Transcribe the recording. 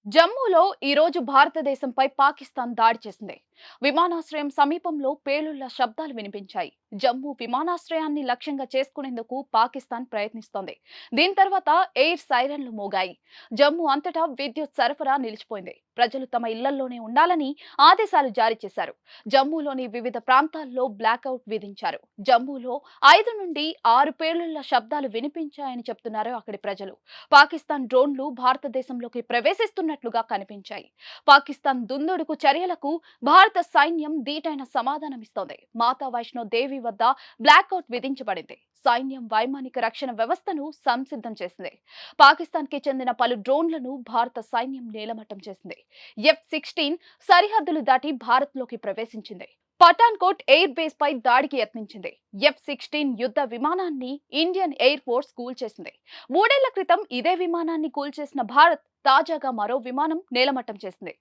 జమ్మూలో ఈ రోజు భారతదేశంపై పాకిస్తాన్ దాడి చేసింది. విమానాశ్రయం సమీపంలో పేలుళ్ల శబ్దాలు వినిపించాయి. జమ్మూ విమానాశ్రయాన్ని లక్ష్యంగా చేసుకునేందుకు పాకిస్తాన్ ప్రయత్నిస్తోంది. దీని తర్వాత ఎయిర్ సైరన్లు మోగాయి. జమ్మూ అంతటా విద్యుత్ సరఫరా నిలిచిపోయింది. ప్రజలు తమ ఇళ్లలోనే ఉండాలని ఆదేశాలు జారీ చేశారు. జమ్మూలోని వివిధ ప్రాంతాల్లో బ్లాక్అవుట్ విధించారు. జమ్మూలో 5 నుండి 6 పేలుళ్ల శబ్దాలు వినిపించాయని చెప్తున్నారు అక్కడి ప్రజలు. పాకిస్తాన్ డ్రోన్లు భారతదేశంలోకి ప్రవేశిస్తున్నట్లుగా కనిపించాయి. పాకిస్తాన్ దుందుడుకు చర్యలకు భారత సైన్యం ధీటైన సమాధానమిస్తోంది. మాతా వైష్ణో దేవి వద్ద బ్లాక్అవుట్ విధించబడింది. సైన్యం వైమానిక రక్షణ వ్యవస్థను సంసిద్ధం చేసింది. పాకిస్తాన్ కి చెందిన పలు డ్రోన్లను భారత సైన్యం నేలమట్టం చేసింది. F-16 సరిహద్దులు దాటి భారత్ లోకి ప్రవేశించింది. పఠాన్కోట్ ఎయిర్ బేస్ పై దాడికి యత్నించింది. F-16 యుద్ధ విమానాన్ని ఇండియన్ ఎయిర్ ఫోర్స్ కూల్చేసింది. 3 ఏళ్ల క్రితం ఇదే విమానాన్ని కూల్చేసిన భారత్ తాజాగా మరో విమానం నేలమట్టం చేసింది.